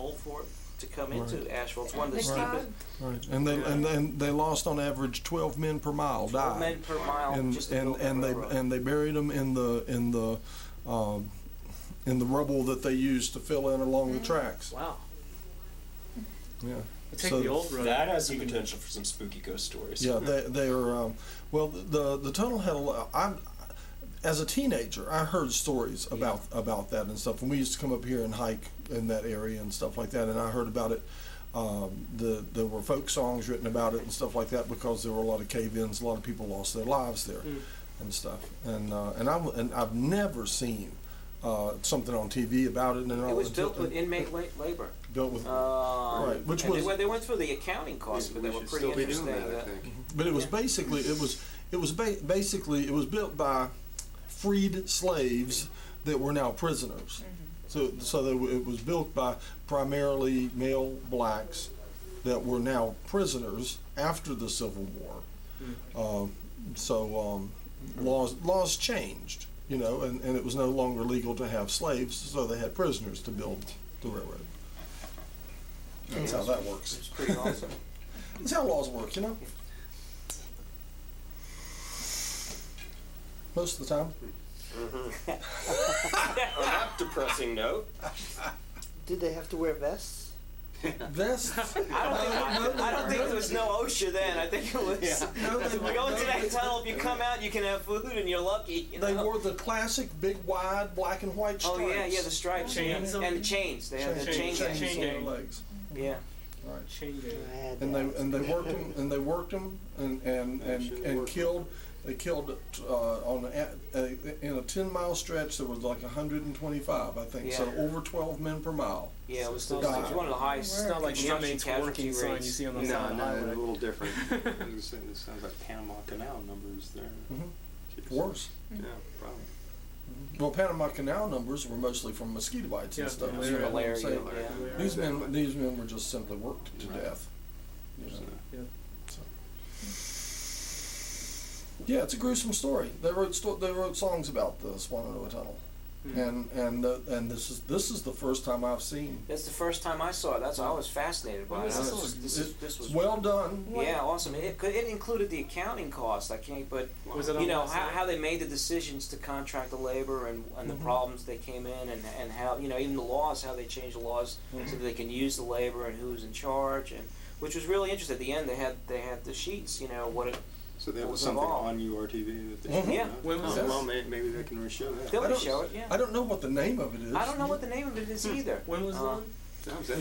mole for it to come into Asheville. It's one of the steepest. Right, and they lost on average 12 men per mile 12 men per mile, and they buried them in the rubble that they used to fill in along the tracks. Wow. Yeah. Take the old road. That has the potential for some spooky ghost stories. Yeah, they are. Well, the tunnel had a lot. As a teenager, I heard stories about that and stuff. And we used to come up here and hike in that area and stuff like that. And I heard about it. There were folk songs written about it and stuff like that because there were a lot of cave-ins. A lot of people lost their lives there and stuff. And I've never seen something on TV about it. It was built with inmate labor. Built with right, which was they went through the accounting costs, but they were pretty interesting. I think. But it was basically basically built by freed slaves that were now prisoners. So it was built by primarily male blacks that were now prisoners after the Civil War. Laws changed, and it was no longer legal to have slaves, so they had prisoners to build the railroad. That's how that works. It's pretty awesome. That's how laws work, Most of the time. On that depressing note. Did they have to wear vests? Vests? I don't think there was no OSHA then. I think it was. You go into that tunnel. If you come out, you can have food, and you're lucky. They wore the classic big, wide, black and white stripes. Oh yeah, the stripes Chains and the chains. They had the chain gang. legs. Yeah. Right. Chain gang. And they worked them and killed. They killed in a 10-mile stretch. There was like 125, I think. Yeah. So over 12 men per mile. Yeah, it was one of the highest. It's not like the construction inmates casualty working sign you rates. see on the No, side of the highway. a little different. It sounds like Panama Canal numbers there. Worse. Yeah, probably. Well, Panama Canal numbers were mostly from mosquito bites and stuff. Malaria. These men were just simply worked to death. Yeah, it's a gruesome story. They wrote songs about the Swananoa Tunnel, and this is the first time I've seen. That's the first time I saw it. That's why I was fascinated by it. This was well done. Yeah, awesome. It included the accounting costs. How they made the decisions to contract the labor and the problems they came in and how even the laws, how they changed the laws so that they can use the labor and who's in charge, and which was really interesting. At the end, they had the sheets. So there was something on URTV that they showed. Yeah. When was this? Well, maybe they can reshow that. They'll show it. Yeah. I don't know what the name of it is. I don't know what the name of it is either. When was it on?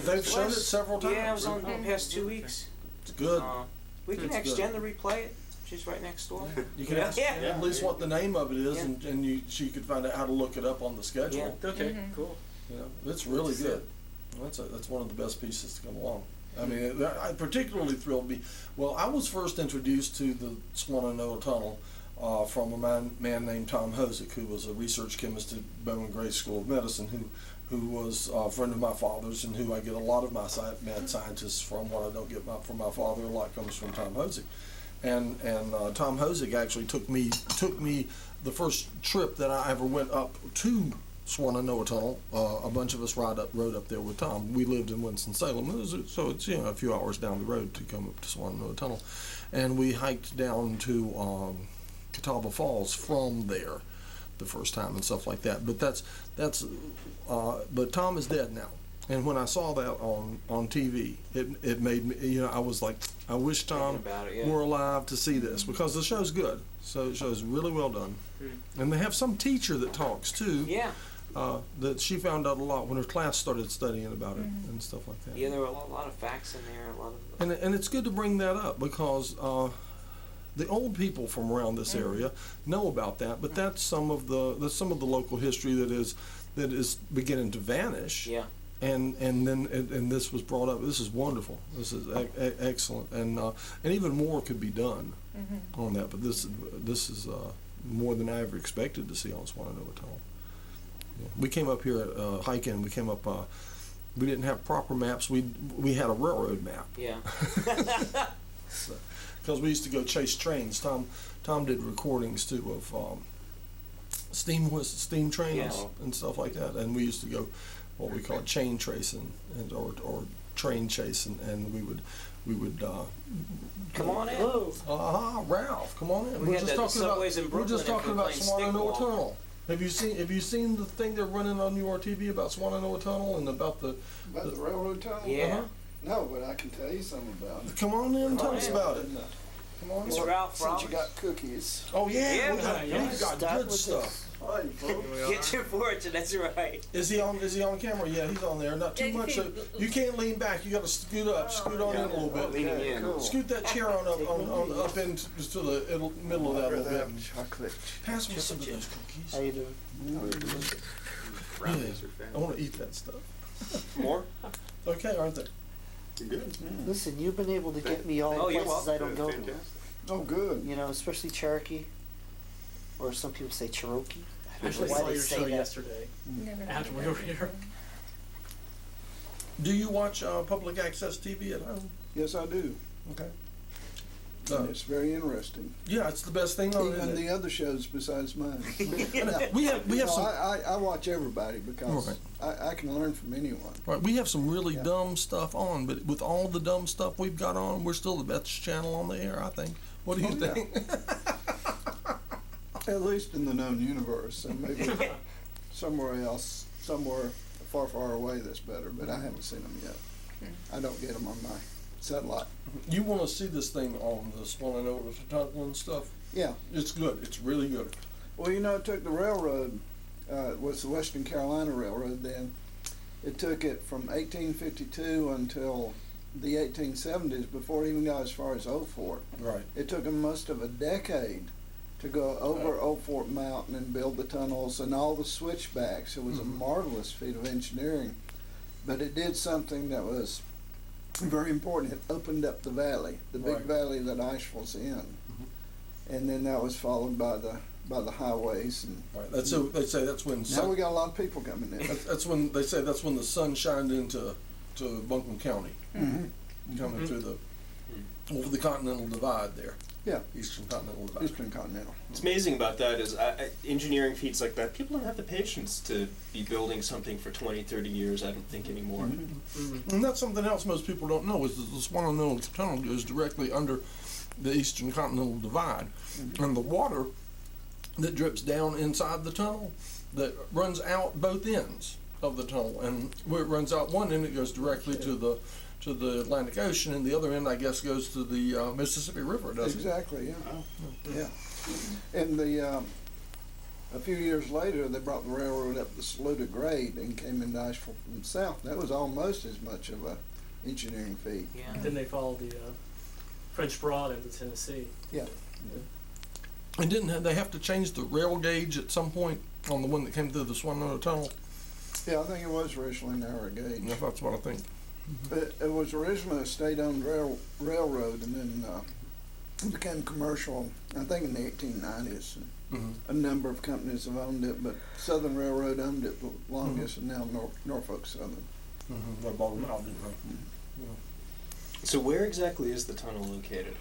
They've shown it several times. Yeah, it was on the past 2 weeks. It's good. We can ask Jen to replay it. She's right next door. You can ask at least what the name of it is, and she could find out how to look it up on the schedule. Yeah. Okay, cool. It's really good. That's one of the best pieces to come along. I mean, it particularly thrilled me. Well, I was first introduced to the Swananoa Tunnel from a man named Tom Hosick, who was a research chemist at Bowman Gray School of Medicine, who was a friend of my father's, and who I get a lot of my mad scientists from. What I don't get from my father, a lot comes from Tom Hosick. And Tom Hosick actually took me the first trip that I ever went up to Swananoa Tunnel. A bunch of us rode up there with Tom. We lived in Winston-Salem, so it's a few hours down the road to come up to Swananoa Tunnel, and we hiked down to Catawba Falls from there the first time and stuff like that. But Tom is dead now, and when I saw that on TV, it made me. I was like, I wish Tom were alive to see this, because the show's good. So the show's really well done, and they have some teacher that talks too. Yeah. That she found out a lot when her class started studying about it and stuff like that. Yeah, there were a lot of facts in there. And it's good to bring that up, because the old people from around this area know about that, but that's some of the local history that is beginning to vanish. Yeah. And this was brought up. This is wonderful. This is excellent, and even more could be done on that. But this is more than I ever expected to see on Swananoa Tunnel. Yeah. We came up here hiking. We came up. We didn't have proper maps. We had a railroad map. Yeah. Because we used to go chase trains. Tom did recordings too of steam trains and stuff like that, and we used to go what we call chain tracing or train chasing, and we would Come on in. Ralph, come on in. We had the subways in we're just Brooklyn talking if about we're playing Swananoa stickball. Tunnel. Have you seen the thing they're running on URTV about Swananoa Tunnel and about the About the railroad tunnel? Yeah. Uh-huh. No, but I can tell you something about it. Come on in, tell on us in. about it. Come on It's in. Ralph Since Rollins. you got cookies. Oh yeah, Yeah, we've got Start good with stuff. this. Hi, folks. Get your fortune, that's right. Is he on camera? Yeah, he's on there. Not too Yeah, much. you You can't lean back. You got to scoot up, scoot on in a little bit. Leaning in. Cool. Scoot that chair on up into the middle of that a little bit. Chocolate. Pass me some of those cookies. How you doing? Brownies are I fantastic. want to eat that stuff. More? Okay, aren't they? Good. Listen, you've been able to get me all Oh, the you're places I don't go to. Fantastic. Oh, good. You know, especially Cherokee, or some people say Cherokee. I don't know Actually why saw they your say show that. yesterday after we were here. Do you watch public access TV at home? Yes, I do. Okay. And it's very interesting. Yeah, it's the best thing on Even it. the other shows besides mine. We have No, some. I watch everybody because Right. I can learn from anyone. Right, we have some really Yeah. dumb stuff on, but with all the dumb stuff we've got on, we're still the best channel on the air, I think. What do you Oh, yeah. think? At least in the known universe, and maybe somewhere else, somewhere far, far away that's better, but I haven't seen them yet. I don't get them on my satellite. You want to see this thing on the Swananoa Tunnel and stuff? Yeah. It's good. It's really good. Well, you know, it took the railroad, it was the Western Carolina Railroad then. It took it from 1852 until the 1870s before it even got as far as Old Fort. Right. It took them most of a decade to go over Old Fort Mountain and build the tunnels and all the switchbacks. It was a marvelous feat of engineering, but it did something that was very important. It opened up the valley, the big Right. valley that Asheville's in, and then that was followed by the highways. And Right. That's so they say that's when now we got a lot of people coming in. that's when they say that's when the sun shined into Buncombe County, coming through the over the Continental Divide there. Yeah, Eastern Continental Divide. Eastern Continental. What's amazing about that is engineering feats like that, people don't have the patience to be building something for 20, 30 years, I don't think, anymore. And that's something else most people don't know is that the Swananoa Tunnel goes directly under the Eastern Continental Divide, and the water that drips down inside the tunnel that runs out both ends of the tunnel, and where it runs out one end, it goes directly to the Atlantic Ocean, and the other end, I guess, goes to the Mississippi River, doesn't it? Exactly. Yeah. Yeah. And a few years later, they brought the railroad up the Saluda grade and came into Asheville from the south. That was almost as much of a engineering feat. Yeah. Then they followed the French Broad into Tennessee. Yeah. And didn't they have to change the rail gauge at some point on the one that came through the Swananoa Tunnel? Yeah, I think it was originally narrow gauge. Yeah, that's what I think. It was originally a state-owned railroad, and then it became commercial, I think, in the 1890s. A number of companies have owned it, but Southern Railroad owned it the longest, and now Norfolk Southern. They bought them out, didn't they? So where exactly is the tunnel located?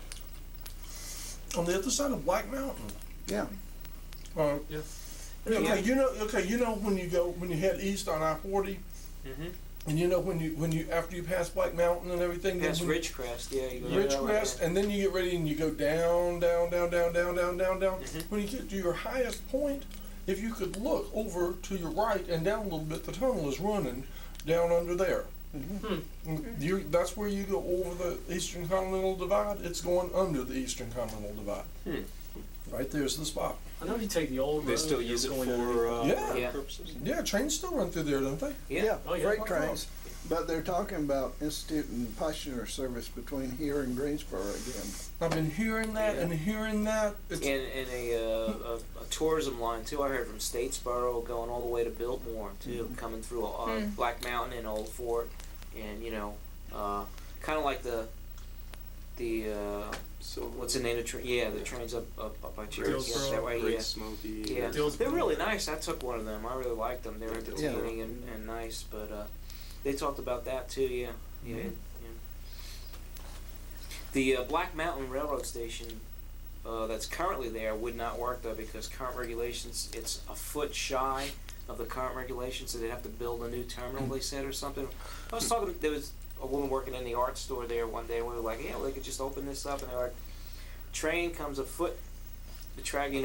On the other side of Black Mountain. Yeah. Yeah. Okay, you know when you head east on I-40, and you know when you after you pass Black Mountain and everything, That's then when Ridgecrest, yeah. You go Ridgecrest, and then you get ready and you go down. Mm-hmm. When you get to your highest point, if you could look over to your right and down a little bit, the tunnel is running down under there. That's where you go over the Eastern Continental Divide. It's going under the Eastern Continental Divide. Right there's the spot. I know you take the old road. They still use it going for underneath. Yeah. purposes? Yeah, trains still run through there, don't they? Yeah. Oh, yeah. Freight trains. But they're talking about instituting passenger service between here and Greensboro again. I've been hearing that and hearing that. It's, And a tourism line too. I heard from Statesboro going all the way to Biltmore too, coming through Black Mountain and Old Fort, and kind of like the So what's the name of the train? Yeah, the trains up by Cherokee up Dillsboro, that way. Great Yeah. Smoky. Yeah, Dillsboro. they're really nice. I took one of them. I really liked them. They were entertaining and nice. But they talked about that too. Yeah, yeah. The Black Mountain Railroad Station that's currently there would not work though because current regulations it's a foot shy of the current regulations, so they'd have to build a new terminal, they said, or something. I was talking, there was a woman working in the art store there one day, and we were like, yeah, well, they could just open this up, and they're like, train comes a foot, the track, we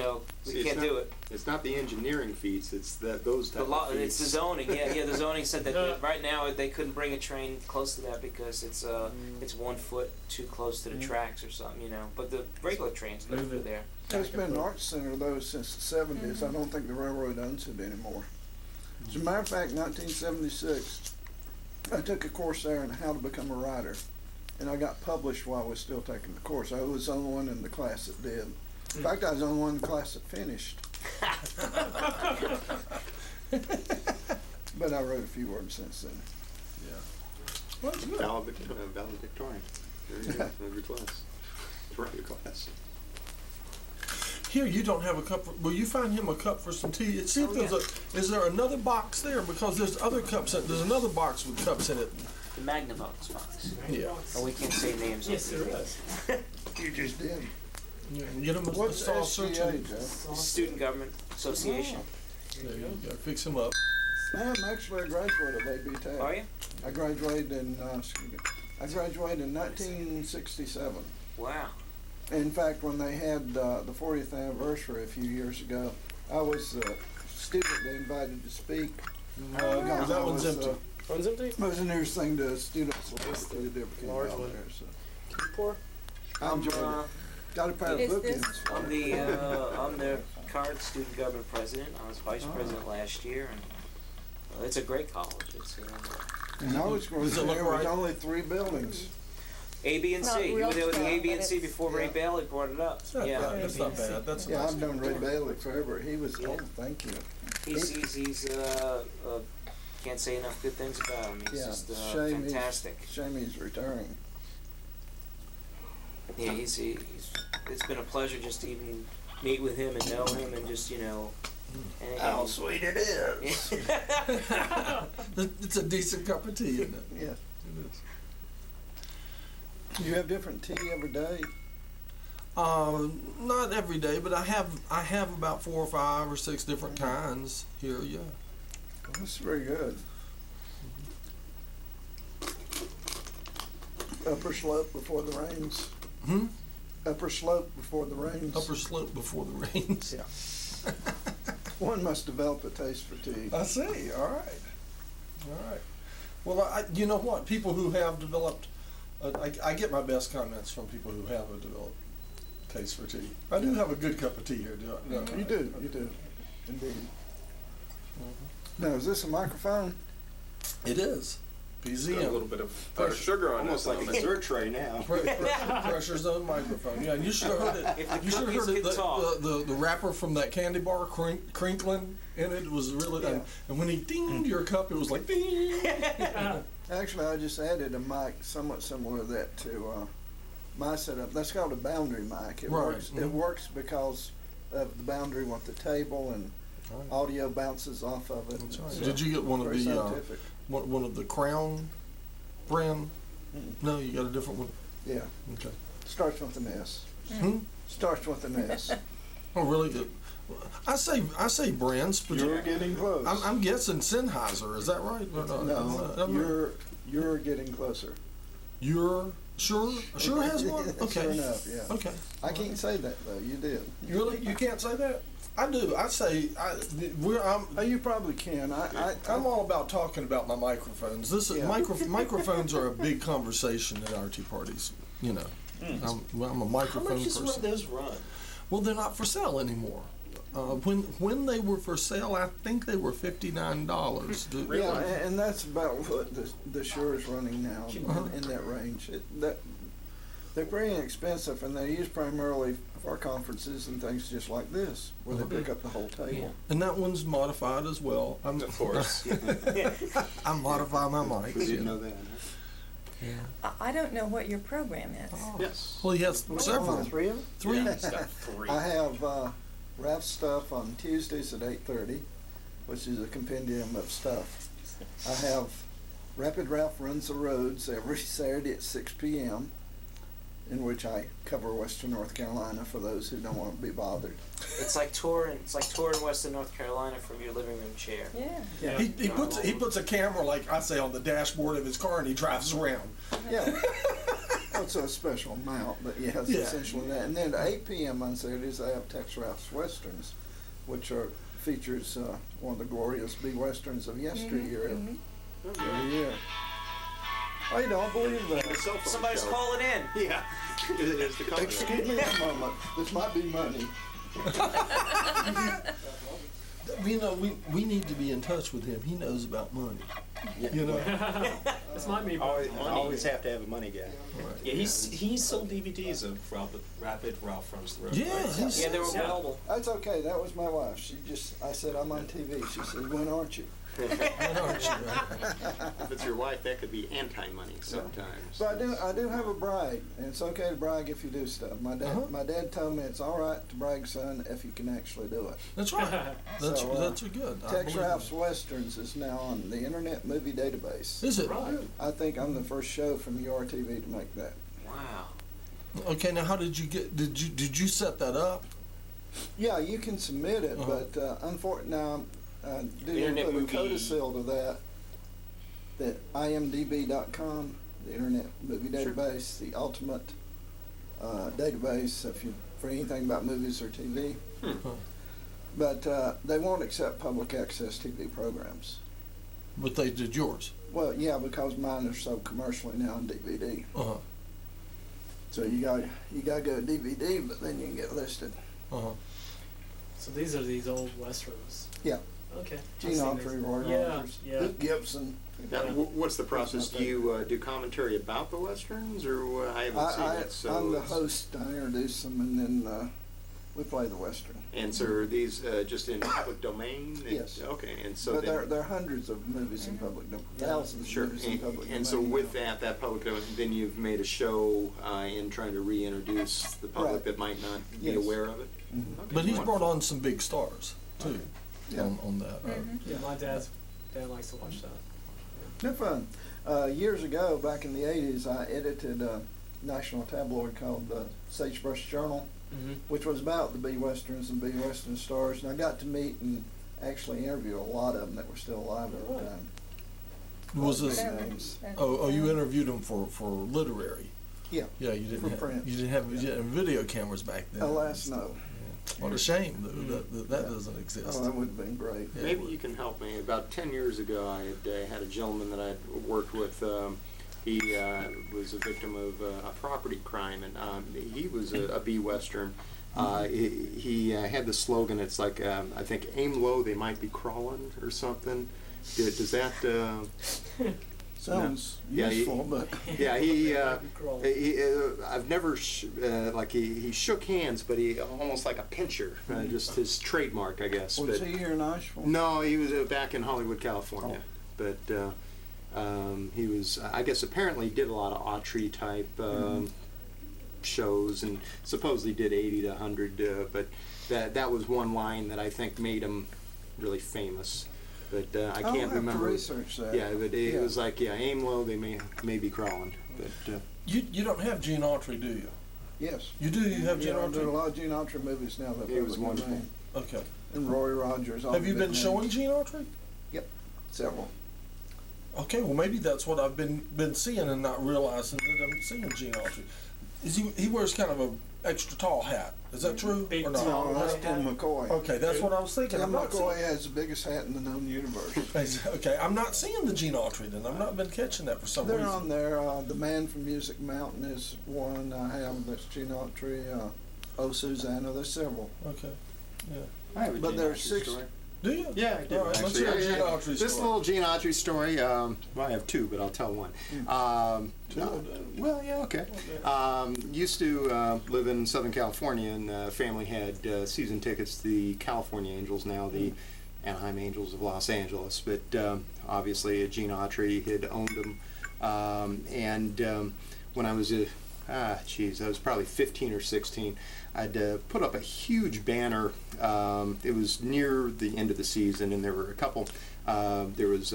can't do it. It's not the engineering feats, it's those type of feats. It's the zoning, the zoning said that right now they couldn't bring a train close to that because it's 1 foot too close to the tracks or something, but the regular trains go through there. It's been an arts center though since the 70s. I don't think the railroad owns it anymore. As a matter of fact, 1976, I took a course there on how to become a writer, and I got published while I was still taking the course. I was the only one in the class that did. In fact, I was the only one in the class that finished. But I wrote a few words since then. Yeah. Well, that's good. Valedictorian. There you go, of your class. Right, your class. Here, you don't have a cup. Will you find him a cup for some tea? See if is there another box there? Because there's other cups. There's another box with cups in it. The Magnavox box. Yeah. Oh, we can't say names. Yes, there is. You just did. Yeah. Get him a What's stall search. SGA, Joe? Student Government Association. There you go. Fix him up. I'm actually a graduate of AB Tech. Are you? I graduated in 1967. Wow. In fact, when they had the 40th anniversary a few years ago, I was the student they invited to speak. That one's empty. One's empty? It was the nearest thing to students that ever came Large out one. there. So Can you pour? I enjoyed it. Got a pair of Is this- bookends. I'm the current student government president. I was vice president last year, and it's a great college. It's And I was going Does it there look was right? only 3 buildings. A, B, and Not C. You real were there with the strong, A, B, and but C it's- before Ray Yeah. Bailey brought it up. That's not Yeah. bad. That's not bad. That's a Yeah, nice I've known Ray Bailey forever. He was, Yeah. thank you. He's can't say enough good things about him. He's Yeah, just shame fantastic. Shame he's retiring. Yeah, he's it's been a pleasure just to even meet with him and know him and just, and How sweet it is. It's a decent cup of tea, isn't it? Yeah. It is. You have different tea every day. Not every day, but I have about 4 or 5 or 6 different kinds here. Yeah. That's very good. Upper slope before the rains. Hmm. Upper slope before the rains. Upper slope before the rains. Yeah. One must develop a taste for tea. I see. All right. All right. Well, you know what? People who have developed, I get my best comments from people who have a developed taste for tea. I do have a good cup of tea here, do I? No, You do, indeed. Now, is this a microphone? It is. It's got a PZM. little bit of Pressure. sugar on Almost it. like a dessert tray now. Pressure zone microphone. Yeah, and you should have heard it. If the You should have cookies heard it. could talk. The wrapper from that candy bar crinkling in it was really. Yeah. And when he dinged your cup, it was like ding. Actually, I just added a mic somewhat similar to that to my setup. That's called a boundary mic. It Right. works. It works because of the boundary with the table and Right. audio bounces off of it. That's right. It's, Did you get one of very the scientific. one of the Crown brand? Mm-mm. No, you got a different one. Yeah. Okay. Starts with an S. Hmm? Starts with an S. Oh, really good. I say brands, but You're getting close. I'm guessing Sennheiser. Is that right? No, you're getting closer. You're sure has one. Okay. Sure enough, yeah. Okay. I can't say that though. You did. Really? You can't say that? I do. I say Oh, you probably can. I'm all about talking about my microphones. This is Yeah. microphones are a big conversation at our tea parties. You know, I'm a How microphone much does person. those run? Well, they're not for sale anymore. When they were for sale, I think they were $59. Yeah, and that's about what the Shure is running now in that range. They're pretty inexpensive, and they're used primarily for conferences and things just like this, where they pick up the whole table. And that one's modified as well. Of course. I modify my mic. We didn't know that. I don't know what your program is. Yes. Well, he has several. 3 of them? 3. Yeah, it's got 3. I have Ralph's stuff on Tuesdays at 8:30, which is a compendium of stuff. I have Rapid Ralph Runs the Roads every Saturday at 6 p.m. in which I cover Western North Carolina for those who don't want to be bothered. It's like touring Western North Carolina from your living room chair. Yeah. He puts a camera, like I say, on the dashboard of his car, and he drives around. Yeah. Well, it's a special amount, but yeah, it's essentially that. And then at 8 p.m. on Saturdays, I have Tex Ralph's Westerns, which features one of the glorious B Westerns of yesteryear every year. Oh, you don't believe that? Somebody's calling in. Yeah. It's the company. Excuse me a moment. This might be money. You know, we need to be in touch with him. He knows about money. You know. This might be Always have to have a money guy. Yeah, he sold DVDs of Rapid Ralph Runs the Road. Yeah, right? Yeah, they were available. That's okay. That was my wife. I said, I'm on TV. She said, when aren't you? If it's your wife, that could be anti-money sometimes. So I do have a brag, and it's okay to brag if you do stuff. My dad told me it's all right to brag, son, if you can actually do it. That's right. That's So, good. I Tex believe Ralph's it. Westerns is now on the Internet Movie Database. Is it? Right. I think I'm the first show from URTV to make that. Wow. Okay, now how did you get? Did you set that up? Yeah, you can submit it, but unfortunately now didn't Internet put a Movie- codicil to that imdb.com, the Internet Movie Database, the ultimate database for anything about movies or TV. But they won't accept public access TV programs. But they did yours. Well, yeah, because mine are sold commercially now on DVD. Uh-huh. So you got to go DVD, but then you can get listed. Uh-huh. So these are these old westerns. Yeah. Okay. Gene Autry, Roy Rogers, Luke Gibson. Now, what's the process? Do you do commentary about the westerns, or I haven't seen it? So I'm the it's- host. I introduce them, and then we play the western. And so are these just in public domain? Yes. Okay, and so But then, there are hundreds of movies in public domain, thousands sure. of movies in public domain. And so with that public domain, then you've made a show in trying to reintroduce the public Right. that might not be Yes. aware of it. Mhm. Okay. But he's brought on some big stars too. Yeah. On that. Yeah, my dad likes to watch that. They're fun. Years ago, back in the 80s, I edited a national tabloid called the Sagebrush Journal, which was about the B Westerns and B Western stars, and I got to meet and actually interview a lot of them that were still alive at the time. Was this? Big names. Oh, you interviewed him for literary. Yeah. Yeah, you didn't For have, print. you didn't have video cameras back then. Alas, no. What a shame that doesn't exist. Oh, that would have been great. Yeah. Maybe you can help me. About 10 years ago, I had a gentleman that I'd worked with. He was a victim of a property crime, and he was a B Western. He had the slogan, it's like, I think, aim low, they might be crawling, or something. Does that... Sounds Yeah, useful, but Yeah, I've never, he shook hands, but he almost like a pincher, just his trademark, I guess. was But he here in Asheville? no, he was back in Hollywood, California. But he was, I guess, apparently did a lot of Autry type shows, and supposedly did 80 to 100. But that was one line that I think made him really famous. But I I'll can't have remember. to research that. Yeah, but it was like, aim low, they may be crawling. But You don't have Gene Autry, do you? Yes. You do. You have Gene Yeah, there are a Autry. lot of Gene Autry movies now that It was public wonderful. domain. Okay. And Roy Rogers. all Have the you big been names. showing Gene Autry? Several. Okay, well maybe that's what I've been seeing and not realizing that I'm seeing Gene Autry. Is he wears kind of a extra tall hat? Is that true Big or not? tall No, that's hat. Tim McCoy. Okay, that's what I was thinking. Tim I'm not McCoy has the biggest hat in the known universe. seeing, okay, I'm not seeing the Gene Autry then. I've not been catching that for some They're reason. on there. The Man from Music Mountain is one I have. That's Gene Autry. Oh, Susanna. There's several. Okay, yeah. I have a But Gene there are Autry 6 story. Do you? Yeah, I do. All right, let's actually. hear a Gene Autry This story. little Gene Autry story. Well, I have two, but I'll tell one. Well, yeah, okay. Used to live in Southern California, and family had season tickets to the California Angels, now the Anaheim Angels of Los Angeles. But obviously, Gene Autry had owned them, and when I was I was probably 15 or 16. I'd put up a huge banner. It was near the end of the season, and there were a couple. There was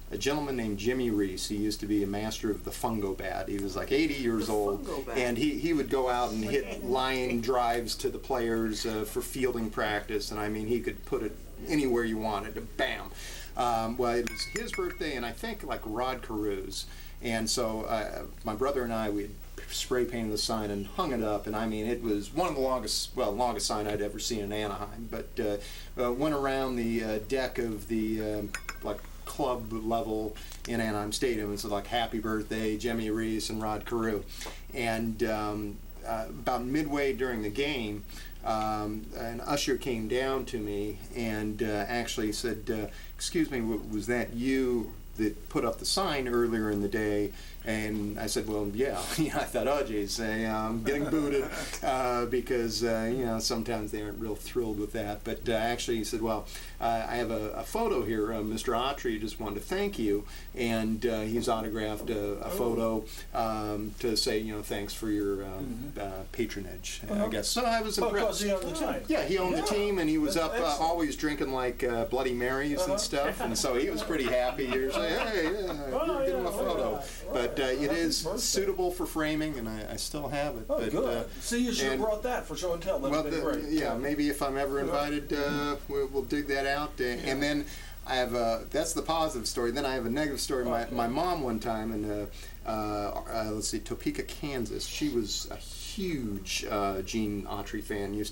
a gentleman named Jimmy Reese. He used to be a master of the fungo bat. He was like 80 years old, and he would go out and hit line drives to the players for fielding practice, and I mean, he could put it anywhere you wanted, bam. Well, it was his birthday, and I think like Rod Carew's, and so my brother and I, we had spray painted the sign and hung it up, and I mean, it was one of the longest sign I'd ever seen in Anaheim, but went around the deck of the like club level in Anaheim Stadium, and so like happy birthday Jimmy Reese and Rod Carew. And about midway during the game, an usher came down to me and actually said, excuse me, was that you that put up the sign earlier in the day? And I said, well, yeah. I thought, oh, geez, I'm getting booted because, sometimes they aren't real thrilled with that. But actually, he said, well, I have a photo here. Mr. Autry just wanted to thank you. And he's autographed a photo to say, thanks for your patronage, I guess. So I was impressed. Because he owned the team. Yeah, he owned the team, and he was up always drinking like Bloody Marys and stuff. And so he was pretty happy. He was like, hey, give him a photo. But it is suitable for framing, and I still have it. Oh, but, good. See, you should have brought that for show and tell. That would have been great. Yeah, maybe if I'm ever invited, we'll dig that out. And then I have that's the positive story. Then I have a negative story. My mom one time in Topeka, Kansas. She was a huge Gene Autry fan.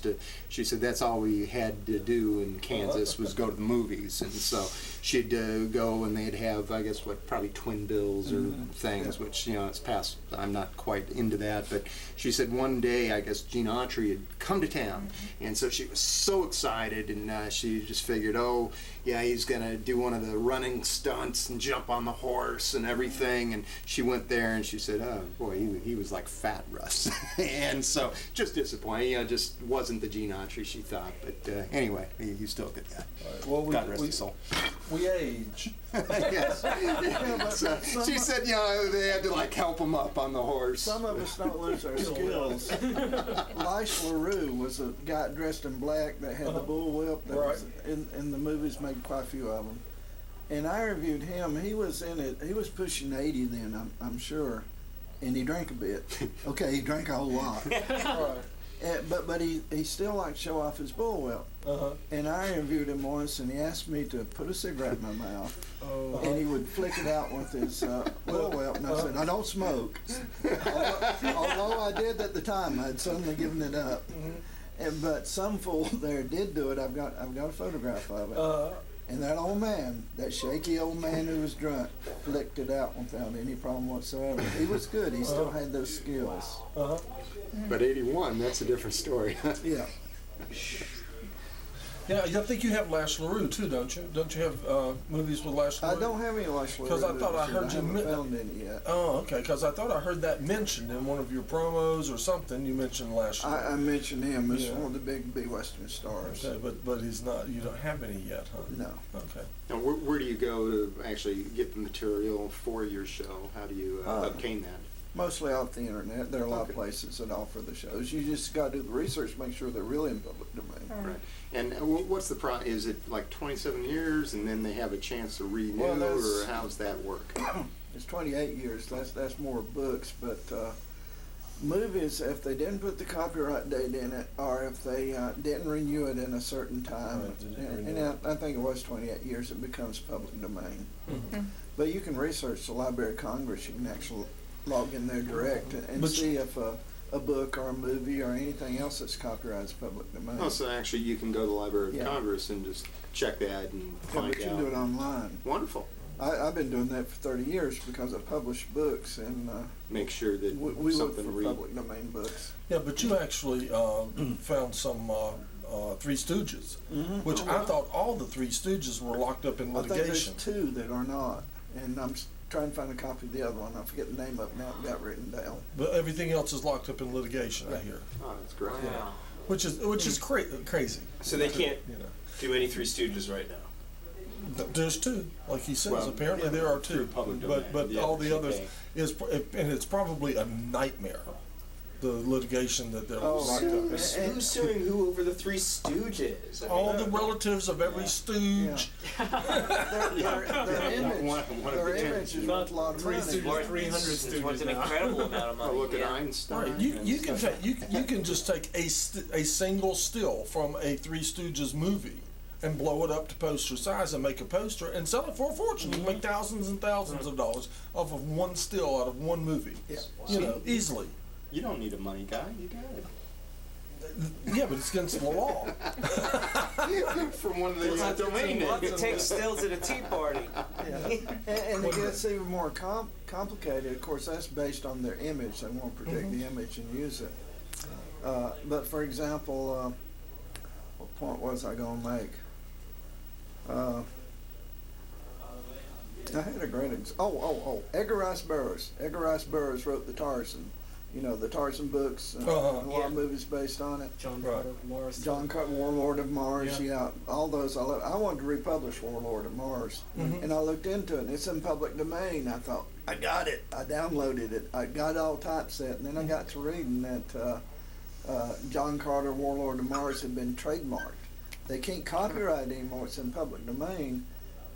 She said that's all we had to do in Kansas was go to the movies, and so she'd go and they'd have, I guess, probably twin bills or things, which it's past. I'm not quite into that, but she said one day, I guess Gene Autry had come to town, and so she was so excited, and she just figured, oh yeah, he's gonna do one of the running stunts and jump on the horse and everything, and she went there and she said, oh boy, he was like Fat Russ. And so, just disappointing. Just wasn't the Gene Autry she thought. But anyway, he's still a good guy. Right. Well, God rest his soul. We age. Yes. So she said, they had to like help him up on the horse. Some of us don't lose our skills. Leish LaRue was a guy dressed in black that had the bullwhip. That was in the movies, made quite a few of them. And I interviewed him. He was in it. He was pushing 80 then, I'm sure. And he drank a bit. Okay, he drank a whole lot. But he still liked to show off his bullwhip. And I interviewed him once, and he asked me to put a cigarette in my mouth. And he would flick it out with his bullwhip. And I said, I don't smoke. Although I did at the time, I'd suddenly given it up. But some fool there did do it. I've got a photograph of it. And that old man, that shaky old man who was drunk, flicked it out without any problem whatsoever. He was good. He still had those skills. But 81, that's a different story. Yeah. Yeah, I think you have Leish LaRue too, don't you? Don't you have movies with Leish LaRue? I don't have any Leish LaRue. Because I thought I heard you found any yet. Oh, okay. Because I thought I heard that mentioned in one of your promos or something. You mentioned Leish LaRue. I mentioned him as one of the big Western stars. Okay, but he's not. You don't have any yet, huh? No. Okay. Now, where do you go to actually get the material for your show? How do you obtain that? Mostly off the internet. There are a lot of places that offer the shows. You just got to do the research, make sure they're really in public domain. Right. And what's the is it like 27 years, and then they have a chance to renew, or how's that work? It's 28 years. That's more books, but movies, if they didn't put the copyright date in it, or if they didn't renew it in a certain time, and I think it was 28 years, it becomes public domain. But you can research the Library of Congress. You can actually log in there direct and see if a book or a movie or anything else that's copyrighted is public domain. Oh, so actually you can go to the Library of Congress and just check that and find out. You can do it online. Wonderful. I've been doing that for 30 years because I publish books and make sure that we look something for public domain books. Yeah, but you actually found some Three Stooges, which I thought all the Three Stooges were locked up in litigation. I think there's two that are not, and I'm trying to find a copy of the other one. I forget the name of it now. I've got it written down. But everything else is locked up in litigation, I hear. Oh, that's great. Wow. Which is crazy. So they can't do any Three Stooges right now. There's two, like he says. Apparently there are two, public but domain. all the others is, and it's probably a nightmare the litigation that they're Oh, locked right. up. Who's suing who over the Three Stooges? I mean, All the relatives of every Yeah. stooge. Their image, One of their the image is worth a lot of money. Stooges, Or 300 it's Stooges worth an now. incredible amount of money. Oh, look at yeah. Einstein. Right, you and can stuff. take you can just take a single still from a Three Stooges movie and blow it up to poster size and make a poster and sell it for a fortune. You make thousands and thousands of dollars off of one still out of one movie. Yeah. You know, easily. You don't need a money guy. You got it. Yeah, but it's against the law. From one of the domain We'll have to names. take stills at a tea party. Yeah. And it gets even more complicated. Of course, that's based on their image. They want to protect the image and use it. But for example, what point was I going to make? I had a great Edgar Rice Burroughs. Edgar Rice Burroughs wrote the Tarzan. You know, the Tarzan books, and a lot Yeah. of movies based on it. John Right. Carter, Mars. John Carter, Warlord of Mars, Yeah. yeah, all those I love. I wanted to republish Warlord of Mars, and I looked into it, and it's in public domain. I thought, I got it. I downloaded it. I got it all typeset, and then I got to reading that John Carter, Warlord of Mars had been trademarked. They can't copyright it anymore. It's in public domain,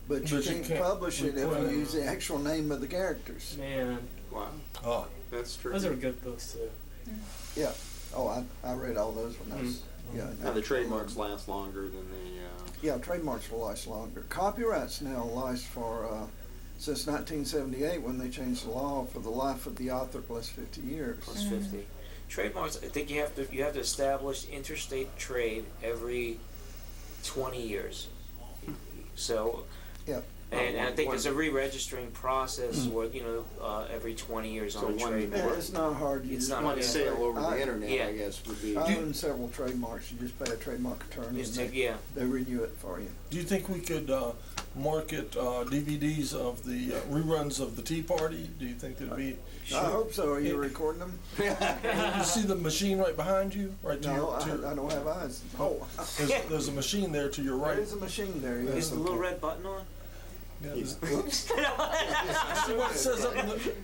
but you can't publish it if you use the actual name of the characters. Man, Wow, Oh, that's true. those are good books too. Yeah. Oh, I read all those when I was young. Now the trademarks last longer than the. Yeah, trademarks will last longer. Copyrights now last for since 1978 when they changed the law for the life of the author plus 50 years. Plus 50. Trademarks, I think you have to establish interstate trade every 20 years. So, Yeah. and I think there's a re-registering process where, every 20 years So on a one- trademark. It's not hard. You It's just not One hard. sale over I- the internet, yeah. I guess, would be. I own several trademarks. You just pay a trademark attorney Just and take, yeah. they renew it for you. do you think we could market DVDs of the reruns of the Tea Party? Do you think there'd be? I hope so. Are you recording them? You see the machine right behind you, right to No, your. I don't have eyes. Oh, There's a machine there to your right. there is a machine there. Yes. Is the little red button on? Yeah,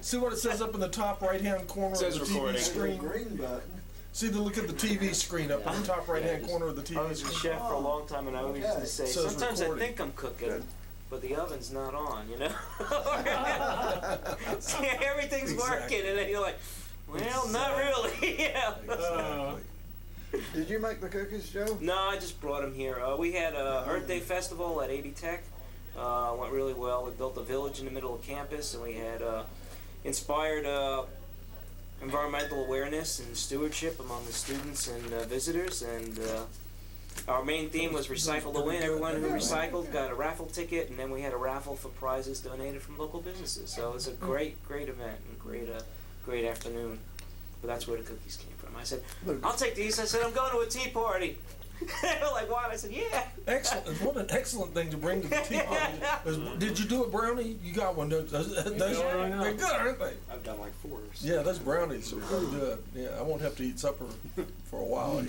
see what it says up in the the top right hand corner of the Says TV recording. The screen. green button. Look at the TV screen up in the top right hand corner of the I TV was a screen. chef for a long time, and I always used to say, So it's sometimes recording. I think I'm cooking, Good. but the oven's not on, See, everything's Exactly. working, and then you're like, well, not really. Yeah. Exactly. Did you make the cookies, Joe? No, I just brought them here. We had a Earth Day Festival at AD Tech. Went really well. We built a village in the middle of campus, and we had inspired environmental awareness and stewardship among the students and visitors. And our main theme was recycle to win. Everyone who recycled got a raffle ticket, and then we had a raffle for prizes donated from local businesses. So it was a great event and great afternoon. But that's where the cookies came from. I said, I'll take these. I said, I'm going to a tea party. They were like, what? I said, yeah. Excellent. What an excellent thing to bring to the tea party. Did you do a brownie? You got one, don't you? They're good, aren't they? I've done like 4. Yeah, those brownies are really good. Yeah, I won't have to eat supper for a while,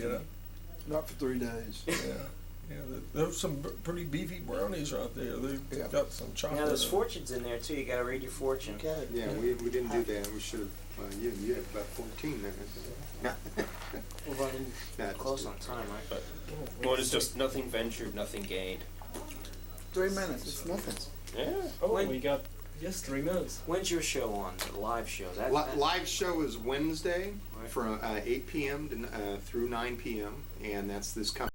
Not for 3 days. Yeah, there's some pretty beefy brownies out there. They've got some chocolate. Now, there's in it. fortunes in there, too. You got to read your fortune. Okay. Yeah, we didn't do that. We should have. You had about 14 there. We're running Yeah, close on time, right? But Well, it's just nothing ventured, nothing gained. 3 minutes. It's nothing. Yeah. Oh, When- we got 3 minutes. when's your show on? The live show? Live show is Wednesday Right. from 8 p.m. to through 9 p.m. and that's this coming.